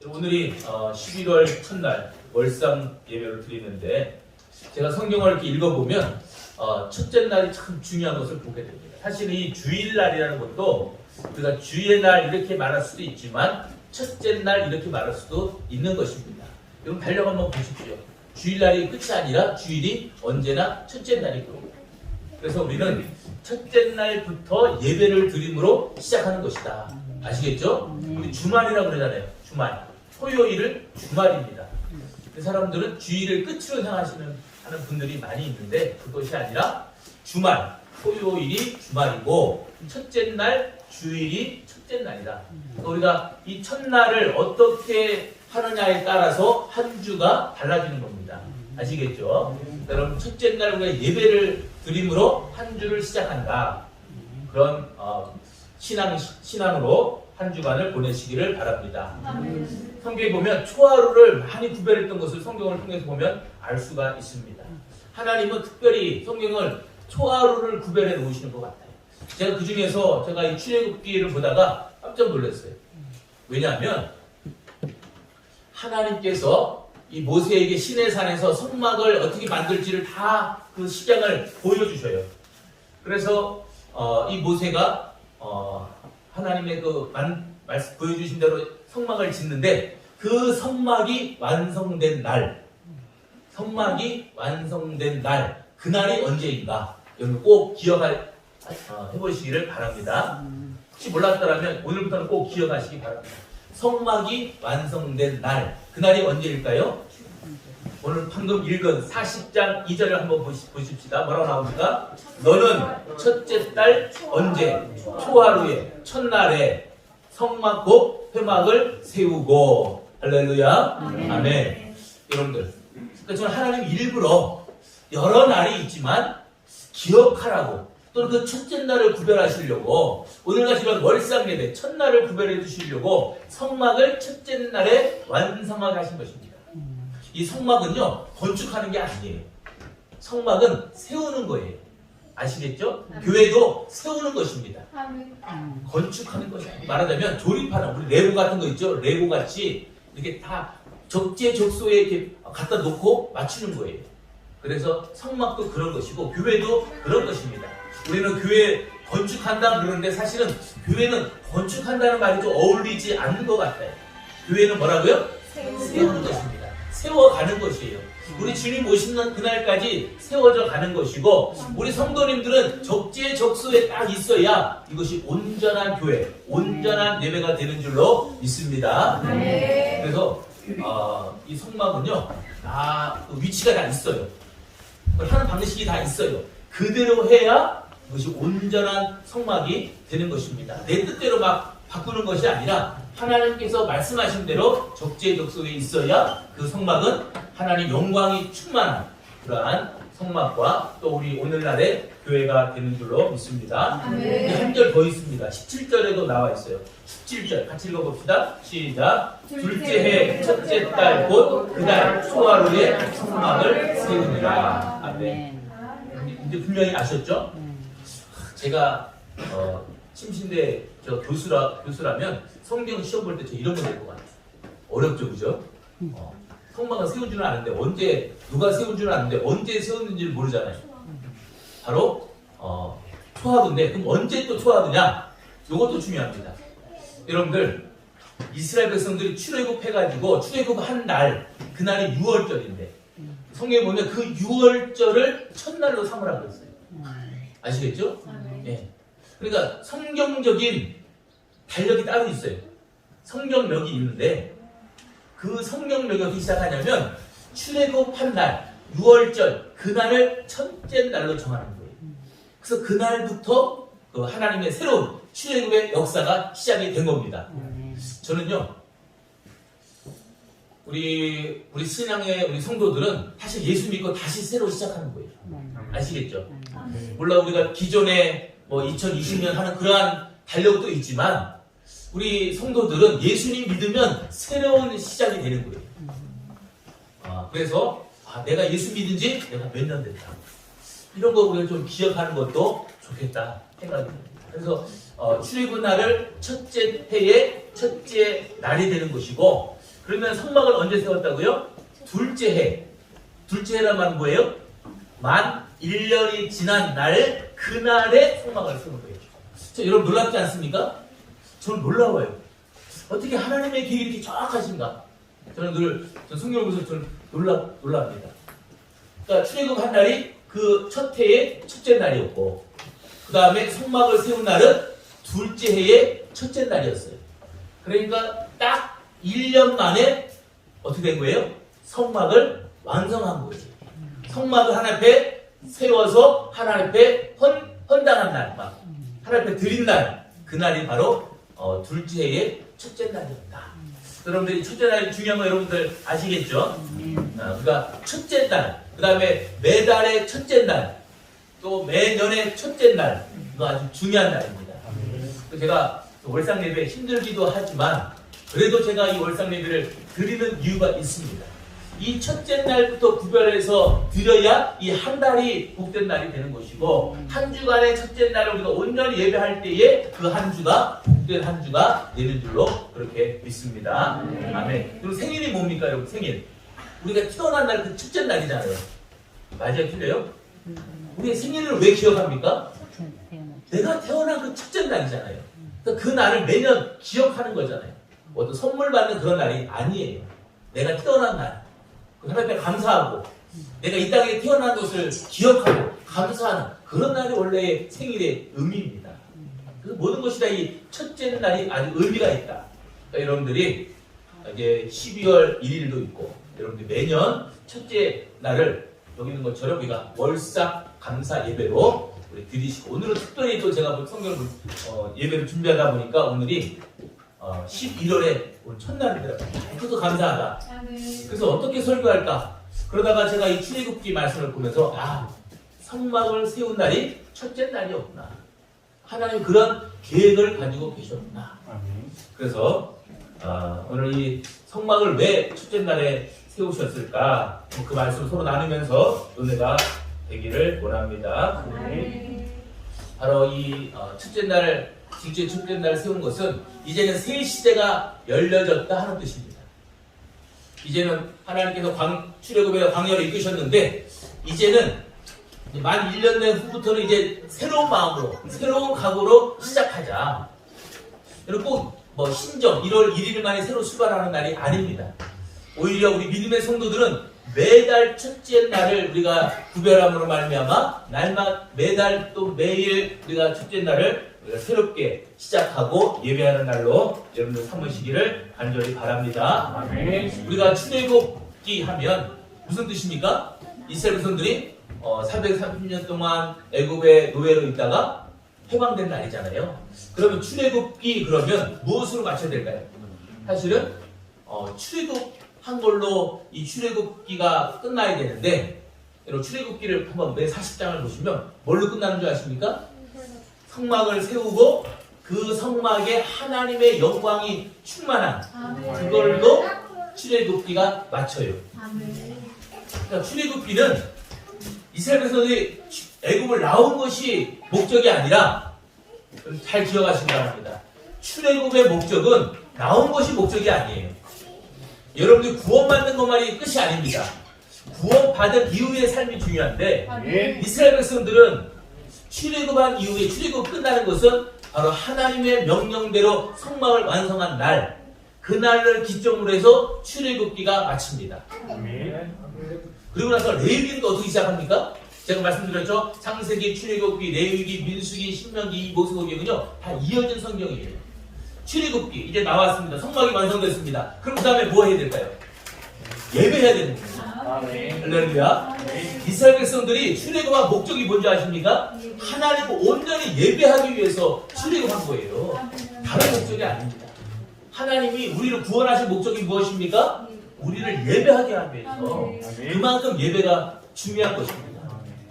오늘이 11월 첫날 월상 예배를 드리는데 제가 성경을 이렇게 읽어보면 첫째 날이 참 중요한 것을 보게 됩니다. 사실 이 주일날이라는 것도 우리가 주의 날 이렇게 말할 수도 있지만 첫째 날 이렇게 말할 수도 있는 것입니다. 여러분 달력 한번 보십시오. 주일날이 끝이 아니라 주일이 언제나 첫째 날이고, 그래서 우리는 첫째 날부터 예배를 드림으로 시작하는 것이다. 아시겠죠? 우리 주말이라고 그러잖아요. 주말. 토요일을 주말입니다. 사람들은 주일을 끝으로 향하시는 하는 분들이 많이 있는데 그것이 아니라 주말, 토요일이 주말이고 첫째 날, 주일이 첫째 날이다. 우리가 이 첫날을 어떻게 하느냐에 따라서 한 주가 달라지는 겁니다. 아시겠죠? 여러분 첫째 날 우리가 예배를 드림으로 한 주를 시작한다. 그런 신앙으로 한 주간을 보내시기를 바랍니다. 성경에 보면 초하루를 많이 구별했던 것을 성경을 통해서 보면 알 수가 있습니다. 하나님은 특별히 성경을 초하루를 구별해 놓으시는 것 같아요. 제가 그 중에서 제가 이 출애굽기를 보다가 깜짝 놀랐어요. 왜냐하면 하나님께서 이 모세에게 시내산에서 성막을 어떻게 만들지를 다 그 식양을 보여주셔요. 그래서 이 모세가 하나님의 그 말씀 보여주신 대로 성막을 짓는데 그 성막이 완성된 날, 그날이 언제인가? 여러분 꼭 해보시기를 바랍니다. 혹시 몰랐더라면 오늘부터는 꼭 기억하시기 바랍니다. 성막이 완성된 날, 그날이 언제일까요? 오늘 방금 읽은 40장 2절을 한번 보십시다. 뭐라고 나옵니까? 너는 첫째 달 언제 초하루에 첫날에 성막 곧 회막을 세우고. 할렐루야. 아멘. 여러분들, 그러니까 저는 하나님 일부러 여러 날이 있지만 기억하라고, 또는 그 첫째 날을 구별하시려고, 오늘같이 이런 월상 예배 첫날을 구별해 주시려고 성막을 첫째 날에 완성하게 하신 것입니다. 이 성막은요, 건축하는 게 아니에요. 성막은 세우는 거예요. 아시겠죠? 교회도 세우는 것입니다. 건축하는 것이에요. 말하자면 조립하는, 우리 레고 같은 거 있죠? 레고 같이 이렇게 다 적재적소에 이렇게 갖다 놓고 맞추는 거예요. 그래서 성막도 그런 것이고 교회도 그런 것입니다. 우리는 교회 건축한다 그러는데 사실은 교회는 건축한다는 말이 좀 어울리지 않는 것 같아요. 교회는 뭐라고요? 세우는 것입니다. 세워가는 것이에요. 우리 주님 오시는 그날까지 세워져 가는 것이고, 우리 성도님들은 적재적소에 딱 있어야 이것이 온전한 교회, 온전한 예배가 되는 줄로 믿습니다. 그래서 이 성막은요, 그 위치가 다 있어요. 하는 방식이 다 있어요. 그대로 해야 이것이 온전한 성막이 되는 것입니다. 내 뜻대로 막 바꾸는 것이 아니라 하나님께서 말씀하신 대로 적재적소에 있어야 그 성막은 하나님 영광이 충만한 그러한 성막과 또 우리 오늘날의 교회가 되는 줄로 믿습니다. 한 절 더 있습니다. 17절에도 나와 있어요. 17절 같이 읽어봅시다. 시작. 둘째 해 첫째 달 곧 그달 초하루에 성막을 세우니라. 아멘. 이제 분명히 아셨죠? 제가 침신대 교수라면 성경 시험 볼 때 저 이런 거 낼 것 같아요. 어렵죠, 그죠? 성막을 세운 줄은 아는데 누가 세운 줄은 아는데 언제 세웠는지를 모르잖아요. 바로 초하루인데, 그럼 언제 또 초하루냐? 이것도 중요합니다. 여러분들, 이스라엘 백성들이 출애굽해가지고 출애굽한 날, 그날이 6월절인데 성경에 보면 그 6월절을 첫날로 삼으라고 했어요. 아시겠죠? 네. 그러니까 성경적인 달력이 따로 있어요. 성경력이 있는데 그 성경력이 어떻게 시작하냐면 출애굽한 날 6월절 그날을 첫째 날로 정하는 거예요. 그래서 그날부터 그 하나님의 새로운 출애굽의 역사가 시작이 된 겁니다. 저는요, 우리 신앙의 우리 성도들은 사실 예수 믿고 다시 새로 시작하는 거예요. 아시겠죠? 물론 우리가 기존에 2020년 하는 그러한 달력도 있지만 우리 성도들은 예수님 믿으면 새로운 시작이 되는 거예요. 그래서 내가 예수 믿은 지 내가 몇 년 됐다. 이런 거 우리가 좀 기억하는 것도 좋겠다 생각이 듭니다. 그래서 출애굽 날을 첫째 해의 첫째 날이 되는 것이고, 그러면 성막을 언제 세웠다고요? 둘째 해. 둘째 해란 말은 뭐예요? 만 1년이 지난 날 그날에 성막을 세운 거예요. 여러분 놀랍지 않습니까? 저는 놀라워요. 어떻게 하나님의 계획이 이렇게 정확하신가? 저는 성경을 보면서 저는 놀랍니다. 그러니까 출애굽 한 날이 그 첫 해의 첫째 날이었고, 그 다음에 성막을 세운 날은 둘째 해의 첫째 날이었어요. 그러니까 딱 1년 만에 어떻게 된 거예요? 성막을 완성한 거지. 성막을 하나님 앞에 세워서 하나님 앞에 헌당한 날, 하나님 앞에 드린 날, 그날이 바로 둘째 해의 첫째 날이었다. 여러분들 첫째 날이 중요한 거 여러분들 아시겠죠? 그러니까 첫째 날, 그 다음에 매달의 첫째 날, 또 매년의 첫째 날, 이거 아주 중요한 날입니다. 제가 월상 예배 힘들기도 하지만 그래도 제가 이 월상 예배를 드리는 이유가 있습니다. 이 첫째 날부터 구별해서 드려야 이 한 달이 복된 날이 되는 것이고, 한 주간의 첫째 날을 우리가 온전히 예배할 때에 그 한 주가 복된 한 주가 되는 줄로 그렇게 믿습니다. 아멘. 그리고 생일이 뭡니까 여러분? 생일. 우리가 태어난 날 그 첫째 날이잖아요. 맞아요? 틀려요? 우리의 생일을 왜 기억합니까? 내가 태어난 그 첫째 날이잖아요. 그러니까 그 날을 매년 기억하는 거잖아요. 어떤 선물 받는 그런 날이 아니에요. 내가 태어난 날, 하나님께 감사하고, 내가 이 땅에 태어난 것을 기억하고 감사하는 그런 날이 원래의 생일의 의미입니다. 그래서 모든 것이 다 이 첫째 날이 아주 의미가 있다. 그러니까 여러분들이 이제 12월 1일도 있고, 여러분들이 매년 첫째 날을 여기 있는 것처럼 우리가 월삭 감사 예배로 우리 드리시고, 오늘은 특별히 또 제가 성경을 예배를 준비하다 보니까 오늘이 11월에 오늘 첫날입니다. 그것도 감사하다. 그래서 어떻게 설교할까? 그러다가 제가 이 출애굽기 말씀을 보면서 성막을 세운 날이 첫째 날이었구나. 하나님 그런 계획을 가지고 계셨구나. 그래서 오늘 이 성막을 왜 첫째 날에 세우셨을까? 그 말씀을 서로 나누면서 은혜가 되기를 원합니다. 바로 이 첫째 날, 직접 첫째 날 세운 것은 이제는 새 시대가 열려졌다 하는 뜻입니다. 이제는 하나님께서 출애굽의 광야를 이끄셨는데, 이제는 만 1년 된 후부터는 이제 새로운 마음으로, 새로운 각오로 시작하자. 여러분 꼭 신정 1월 1일 만에 새로 출발하는 날이 아닙니다. 오히려 우리 믿음의 성도들은 매달 첫째 날을 우리가 구별함으로 말미암아 매달 또 매일 우리가 첫째 날을 우리가 새롭게 시작하고 예배하는 날로 여러분들 삼으시기를 간절히 바랍니다. 아멘. 우리가 출애굽기 하면 무슨 뜻입니까? 이스라엘 백성들이 430년 동안 애굽의 노예로 있다가 해방된 날이잖아요. 그러면 그러면 무엇으로 맞춰야 될까요? 사실은 출애굽한 걸로 이 출애굽기가 끝나야 되는데, 여러분 출애굽기를 한번 매 40장을 보시면 뭘로 끝나는 줄 아십니까? 성막을 세우고 그 성막에 하나님의 영광이 충만한 그걸로 출애굽기가 맞춰요. 그러니까 출애굽기는 이스라엘 백성들이 애굽을 나온 것이 목적이 아니라, 잘 기억하시기 바랍니다. 출애굽의 목적은 나온 것이 목적이 아니에요. 여러분들이 구원받는 것만이 끝이 아닙니다. 구원받은 이후의 삶이 중요한데, 이스라엘 백성들은 출애굽한 이후에 출애굽 끝나는 것은 바로 하나님의 명령대로 성막을 완성한 날, 그날을 기점으로 해서 출애굽기가 마칩니다. 그리고 나서 레위기는 어떻게 시작합니까? 제가 말씀드렸죠. 창세기, 출애굽기, 레위기, 민수기, 신명기, 모세오경은요 다 이어진 성경이에요. 출애굽기 이제 나왔습니다. 성막이 완성됐습니다. 그럼 그 다음에 뭐 해야 될까요? 예배해야 되는 거예요. 할렐루야. 이스라엘 백성들이 출애굽한 목적이 뭔지 아십니까? 하나님을 온전히 예배하기 위해서 출애굽한 거예요. 다른 목적이 아닙니다. 하나님이 우리를 구원하신 목적이 무엇입니까? 우리를 예배하게 하기 위해서. 그만큼 예배가 중요한 것입니다.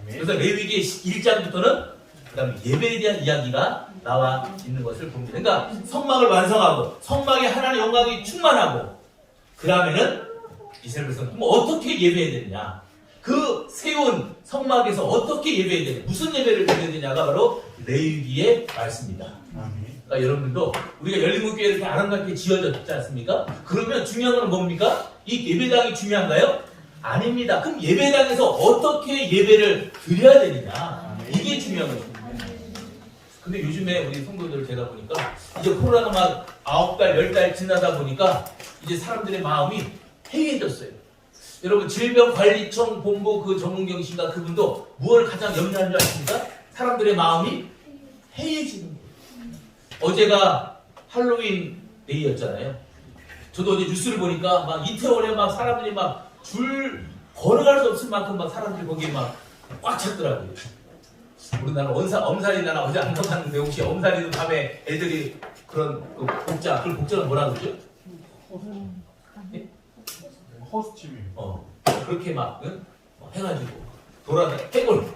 그래서 레위기 1장부터는 그 다음에 예배에 대한 이야기가 나와 있는 것을 봅니다. 그러니까 성막을 완성하고 성막에 하나님의 영광이 충만하고, 그 다음에는 이스라엘 백성은 어떻게 예배해야 되느냐, 그 세운 성막에서 어떻게 예배해야 되느냐, 무슨 예배를 드려야 되냐가 바로 레위기의 말씀입니다. 그러니까 여러분도 우리가 열린국교회 이렇게 아름답게 지어졌지 않습니까? 그러면 중요한 건 뭡니까? 이 예배당이 중요한가요? 아닙니다. 그럼 예배당에서 어떻게 예배를 드려야 되느냐? 이게 중요한 거죠. 근데 요즘에 우리 성도들 제가 보니까 이제 코로나가 막 9달, 10달 지나다 보니까 이제 사람들의 마음이 해이해졌어요. 여러분 질병관리청 본부 그 전문경 씨가 그분도 무엇을 가장 염려하는 줄 아십니까? 사람들의 마음이 해이해지는 거예요. 어제가 할로윈 데이였잖아요. 저도 어제 뉴스를 보니까 막 이태원에 막 사람들이 막 줄 걸어갈 수 없을 만큼 막 사람들이 거기에 막 꽉 찼더라고요. 우리나라 엄살이나 어제 안 가봤는데 혹시 엄살이도 밤에 애들이 그런 그 복장, 그 복장을 뭐라 그러죠? 예? 허스티미. 그렇게 막 응? 해가지고 해골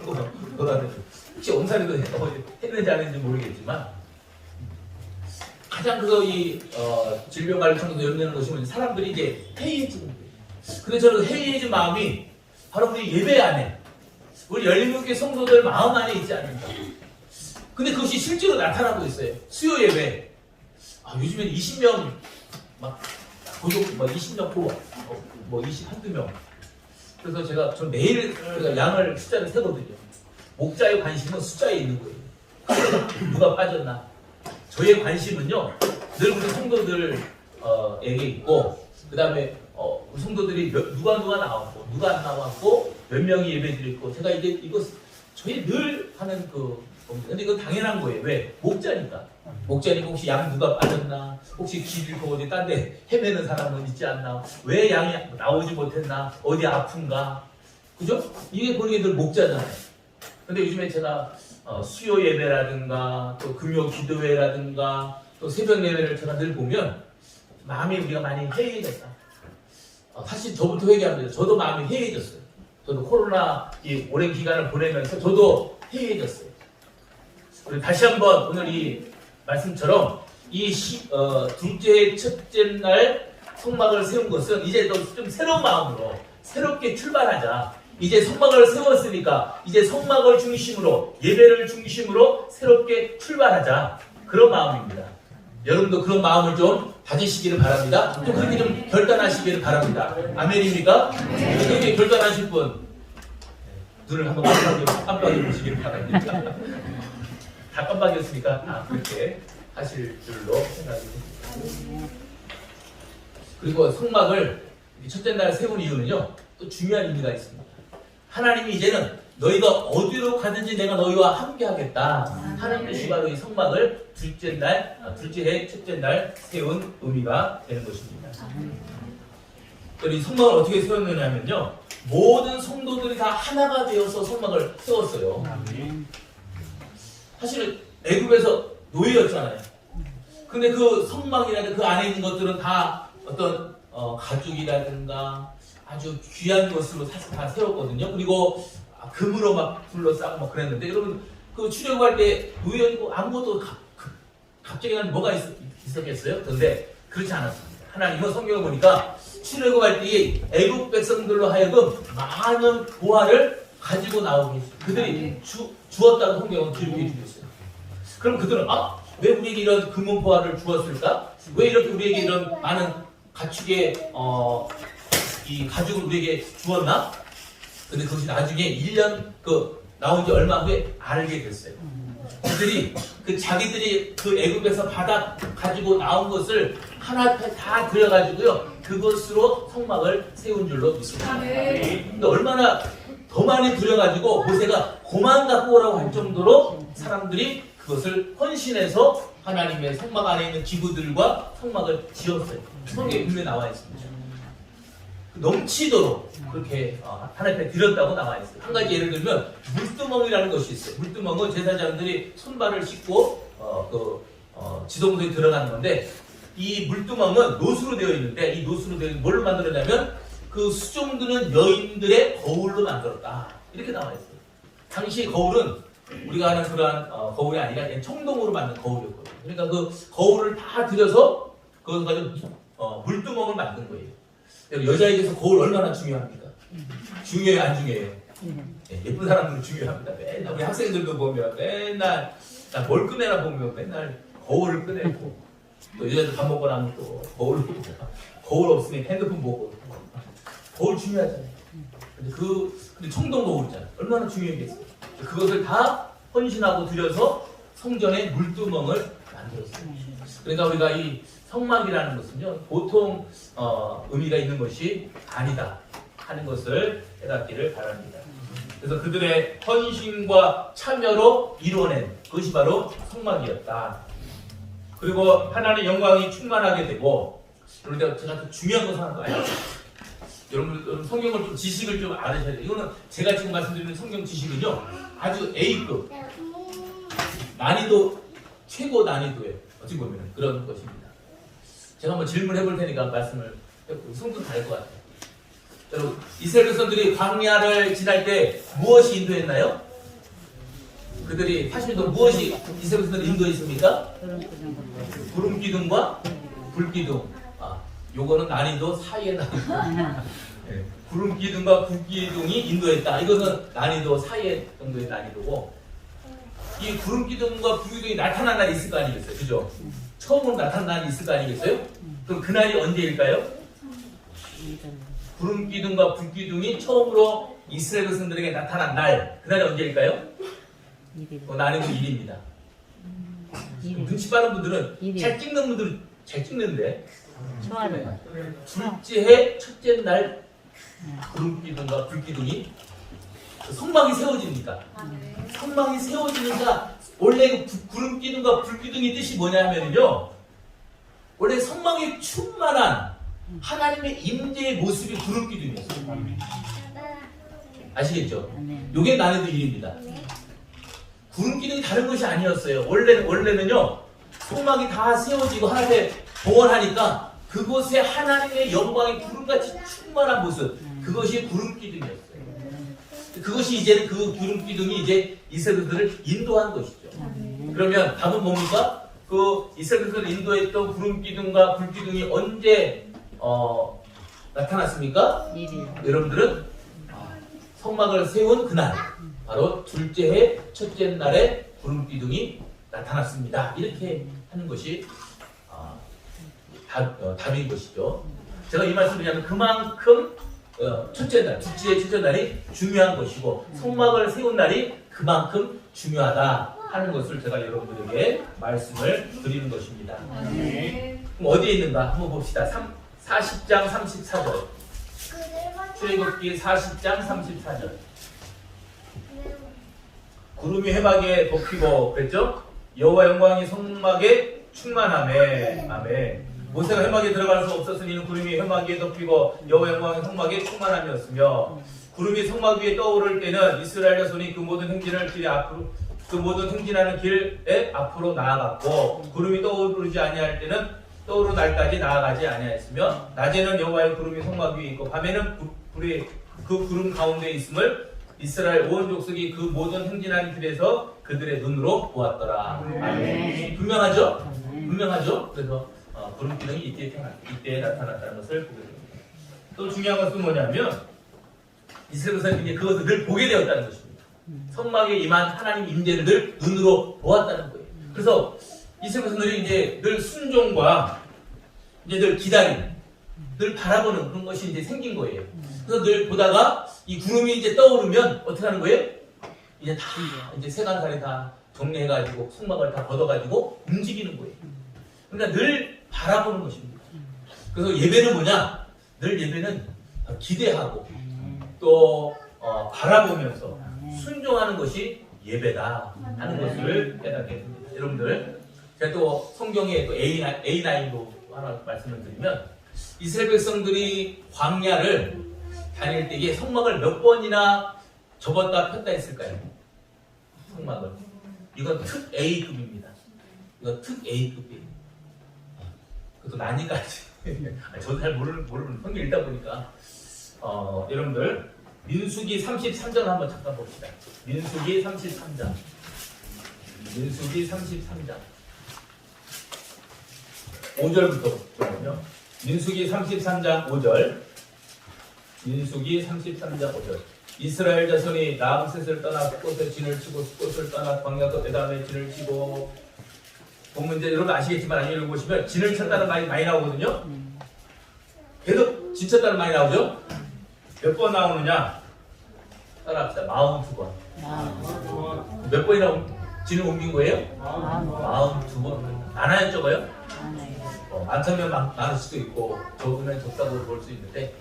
돌아다니고 혹시 엄살이도 했는지 안 했는지 모르겠지만 가장 질병관리청에서 염려하는 것이 뭐냐면 사람들이 이제 해이해지는 거예요. 근데 저는 해이해진 마음이 바로 우리 예배 안에 우리 열린국교회 성도들 마음 안에 있지 않는가. 근데 그것이 실제로 나타나고 있어요. 수요 예배. 요즘에는 20명 막 보조 20명 뭐 20, 한두 명. 그래서 전 매일 양을 숫자를 세거든요. 목자의 관심은 숫자에 있는 거예요. 누가 빠졌나. 저의 관심은요 늘 우리 성도들에게 있고 그 다음에 우리 성도들이 누가 나왔고 누가 안 나왔고 몇 명이 예배드렸고 제가 이거 저희 늘 하는 근데 이거 당연한 거예요. 왜? 목자니까 혹시 양 누가 빠졌나, 혹시 길 잃고 어디 딴 데 헤매는 사람은 있지 않나, 왜 양이 나오지 못했나, 어디 아픈가, 그죠? 이게 보는 게 늘 목자잖아요. 근데 요즘에 제가 수요 예배라든가 또 금요 기도회라든가 또 새벽 예배를 제가 늘 보면 마음이 우리가 많이 해이해졌다. 사실 저부터 회개합니다. 저도 마음이 해이해졌어요. 저도 코로나 이 오랜 기간을 보내면서 저도 해이해졌어요. 우리 다시 한번 오늘 이 말씀처럼 둘째, 첫째 날 성막을 세운 것은 이제 좀 새로운 마음으로 새롭게 출발하자. 이제 성막을 세웠으니까 이제 성막을 중심으로 예배를 중심으로 새롭게 출발하자. 그런 마음입니다. 여러분도 그런 마음을 좀 가지시기를 바랍니다. 또 그렇게 좀 결단하시기를 바랍니다. 아멘입니까? 그렇게 결단하실 분 눈을 한번 깜빡이 보시기를 바랍니다. 다 깜빡이었으니까 그렇게 하실 줄로 생각이 됩니다. 그리고 성막을 첫째 날 세운 이유는요 또 중요한 의미가 있습니다. 하나님이 이제는 너희가 어디로 가든지 내가 너희와 함께 하겠다 하는 것이 바로 이 성막을 둘째 해 첫째 날 세운 의미가 되는 것입니다. 이 성막을 어떻게 세웠느냐면요 모든 성도들이 다 하나가 되어서 성막을 세웠어요. 사실은 애굽에서 노예였잖아요. 근데 그 성막이라든가 그 안에 있는 것들은 다 어떤 가죽이라든가 아주 귀한 것으로 사실 다 세웠거든요. 그리고 금으로 막 둘러싸고 막 그랬는데 여러분 그 출애굽할 때 노예였고 아무것도 갑자기 뭐가 있었겠어요? 그런데 그렇지 않았습니다. 하나님은 성경을 보니까 출애굽할 때 애굽 백성들로 하여금 많은 보화를 가지고 나오게 했어요. 그들이 주었다고 성경은 기록해 주고 있어요. 그럼 그들은 왜 우리에게 이런 금은 보화를 주었을까? 왜 이렇게 우리에게 이런 많은 가축의 이 가죽을 우리에게 주었나? 근데 그것이 나중에 1년 나온 지 얼마 후에 알게 됐어요. 그들이 자기들이 그 애굽에서 받아 가지고 나온 것을 하나 다 들여가지고요 그것으로 성막을 세운 줄로 믿습니다. 근데 얼마나 더 많이 들여가지고 모세가 고만 갖고 오라고 할 정도로 사람들이 그것을 헌신해서 하나님의 성막 안에 있는 기구들과 성막을 지었어요. 성경에 분명히 나와 있습니다. 넘치도록 그렇게 하나님 앞에 드렸다고 나와 있어요. 한 가지 예를 들면 물두멍이라는 것이 있어요. 물두멍은 제사장들이 손발을 씻고 지성소에 들어가는 건데 이 물두멍은 노수로 되어 있는데 이 노수로 되어 있는 뭘 만들었냐면 그 수종드는 여인들의 거울로 만들었다. 이렇게 나와 있어요. 당시 거울은 우리가 아는 그러한 거울이 아니라 그냥 청동으로 만든 거울이었거든요. 그러니까 그 거울을 다 들여서 그걸 가지고 물두멍을 만든 거예요. 여자에게서 거울 얼마나 중요합니까? 중요해요, 안 중요해요? 예쁜 사람들은 중요합니다. 맨날 우리 학생들도 보면 맨날 뭘 꺼내나 보면 맨날 거울을 꺼내고 또 여자들 밥 먹고 나면 또 거울 보고 거울 없으면 핸드폰 보고 거울 중요하잖아요. 근데 청동 거울이잖아. 얼마나 중요하겠어요. 그것을 다 헌신하고 들여서 성전에 물두멍을 만들었어요. 그러니까 우리가 이 성막이라는 것은요 보통 의미가 있는 것이 아니다 하는 것을 깨닫기를 바랍니다. 그래서 그들의 헌신과 참여로 이루어낸 그것이 바로 성막이었다. 그리고 하나님의 영광이 충만하게 되고, 그런데 제가 더 중요한 것을 하는 거예요. 여러분 성경을 좀 지식을 좀 알으셔야 돼요. 이거는 제가 지금 말씀드리는 성경 지식은요 아주 A급 난이도 최고 난이도의 어찌 보면 그런 것입니다. 제가 한번 질문해 볼 테니까 말씀을 성도 다 알 것 같아요. 여러분 이스라엘 백성들이 광야를 지날 때 무엇이 인도했나요? 그들이 80도 무엇이 이스라엘 백성들이 인도했습니까? 구름 기둥과 불 기둥. 요거는 난이도 사이의 난이도. 네. 구름 기둥과 불 기둥이 인도했다. 이것은 난이도 사이의 정도의 난이도고, 이 구름 기둥과 불 기둥이 나타난 날이 있을 거 아니겠어요, 그죠? 처음으로 나타난 날이 있을 거 아니겠어요? 그럼 그 날이 언제일까요? 구름 기둥과 불 기둥이 처음으로 이스라엘 백성들에게 나타난 날, 그 날이 언제일까요? 난이도 1입니다. 눈치 빠른 분들은 잘 찍는 분들은 잘 찍는데, 둘째 해 첫째 날 구름 기둥과 불 기둥이 성막이 세워집니까? 성막이 세워지니까 원래 그 구름 기둥과 불 기둥의 뜻이 뭐냐 하면요, 원래 성막에 충만한 하나님의 임재의 모습이 구름 기둥이었어요. 아시겠죠? 요게 난이도 1입니다. 구름 기둥이 다른 것이 아니었어요. 원래는요 성막이 다 세워지고 하나님의 봉헌하니까 그곳에 하나님의 영광이 구름같이 충만한 모습, 그것이 구름 기둥이었어요. 그것이 이제는 그 구름 기둥이 이제 이스라엘들을 인도한 것이죠. 그러면 답은 뭡니까? 그 이스라엘들을 인도했던 구름 기둥과 불 기둥이 언제 나타났습니까? 여러분들은 성막을 세운 그날, 바로 둘째 해 첫째 날에 구름 기둥이 나타났습니다. 이렇게 하는 것이 답인 것이죠. 제가 이 말씀을 드리면 그만큼 첫째 날, 둘째 해 첫째 날이 중요한 것이고 성막을 세운 날이 그만큼 중요하다 하는 것을 제가 여러분들에게 말씀을 드리는 것입니다. 그럼 어디에 있는가 한번 봅시다. 40장 34절. 출애굽기 40장 34절. 구름이 회막에 덮이고 그랬죠? 여호와 영광이 성막에 충만하매. 아멘. 모세가 회막에 들어갈 수 없었으니 구름이 회막 위에 덮이고 여호와 영광이 성막에 충만함이었으며, 구름이 성막 위에 떠오를 때는 이스라엘 자손이 그 모든 행진을 길에 앞으로 그 모든 행진하는 길에 앞으로 나아갔고, 구름이 떠오르지 아니할 때는 떠오르는 날까지 나아가지 아니하였으며, 낮에는 여호와의 구름이 성막 위에 있고 밤에는 불이 그 구름 가운데 있음을 이스라엘 온 족속이 그 모든 행진하는 길에서 그들의 눈으로 보았더라. 아멘. 분명하죠? 분명하죠? 그래서 구름 기둥이 이때 나타났다는 것을 보게 됩니다. 또 중요한 것은 뭐냐면 이스라엘 백성들이 그것을 늘 보게 되었다는 것입니다. 성막에 임한 하나님 임재를 늘 눈으로 보았다는 거예요. 그래서 이스라엘 백성들이 이제 늘 순종과 이제 늘 기다림, 늘 바라보는 그런 것이 이제 생긴 거예요. 그래서 늘 보다가 이 구름이 이제 떠오르면 어떻게 하는 거예요? 이제 다 이제 세간살이 다 정리해가지고 성막을 다 걷어가지고 움직이는 거예요. 그러니까 늘 바라보는 것입니다. 그래서 예배는 뭐냐? 늘 예배는 기대하고 또 바라보면서 순종하는 것이 예배다 하는 것을 깨닫게 됩니다. 여러분들, 제가 또 성경에 또 A9도 하나 말씀을 드리면, 이스라엘 백성들이 광야를 다닐 때에 성막을 몇 번이나 접었다 폈다 했을까요? 성막을. 이건 특 A급입니다. 이건 특 A급이에요. 그것도 난이까지. 저도 잘 모르는 성경 읽다 보니까. 여러분들, 민수기 33장 한번 잠깐 봅시다. 민수기 33장. 민수기 33장. 5절부터 보면요. 민수기 33장 5절. 민수기 33장 5절. 이스라엘 자손이 라암셋을 떠나 숫곳에 진을 치고 숫곳을 떠나 광야 끝에 다음에 진을 치고 보면 이제 여러분 아시겠지만 아니면 보시면 진을 쳤다는 말이 많이 나오거든요. 계속 진 쳤다는 말이 나오죠. 몇 번 나오느냐? 따라합시다. 42번. 몇 번이나 진을 옮긴 거예요? 42번. 많아요, 적어요? 많다면 많을 수도 있고 적으면 적다고 볼 수 있는데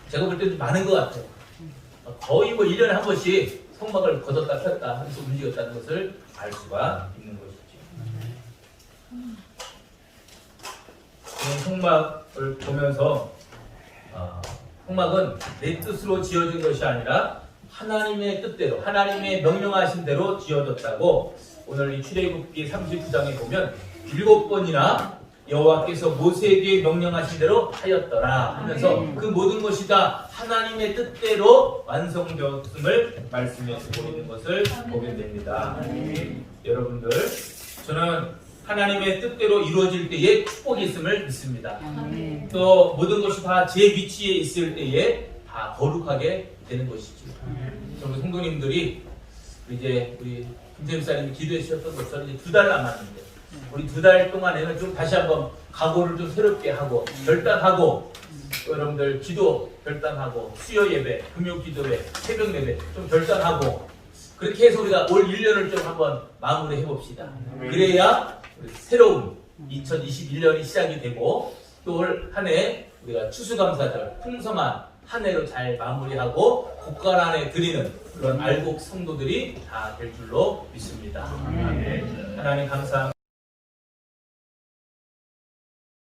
제가 볼 때는 많은 것 같아요. 거의 뭐 1년에 한 번씩 성막을 걷었다 폈다 하면서 움직였다는 것을 알 수가 있는 것이죠. 성막을 보면서 성막은 내 뜻으로 지어진 것이 아니라 하나님의 뜻대로 하나님의 명령하신 대로 지어졌다고 오늘 이 출애굽기 39장에 보면 7번이나 여호와께서 모세에게 명령하신 대로 하였더라 하면서 그 모든 것이 다 하나님의 뜻대로 완성되었음을 말씀해 주고 있는 것을 보게 됩니다. 여러분들, 저는 하나님의 뜻대로 이루어질 때에 축복이 있음을 믿습니다. 또 모든 것이 다 제 위치에 있을 때에 다 거룩하게 되는 것이죠. 저희 성도님들이 이제 우리 김태임 사님이 기도해 주셨던 것처럼 이제 2달 남았는데 우리 2달 동안에는 좀 다시 한번 각오를 좀 새롭게 하고 결단하고 또 여러분들 기도 결단하고 수요 예배, 금요 기도회, 새벽 예배 좀 결단하고 그렇게 해서 우리가 올 1년을 좀 한번 마무리해 봅시다. 그래야 우리 새로운 2021년이 시작이 되고 또 올 한 해 우리가 추수감사절 풍성한 한 해로 잘 마무리하고 국가 안에 드리는 그런 알곡 성도들이 다 될 줄로 믿습니다. 하나님 감사합니다.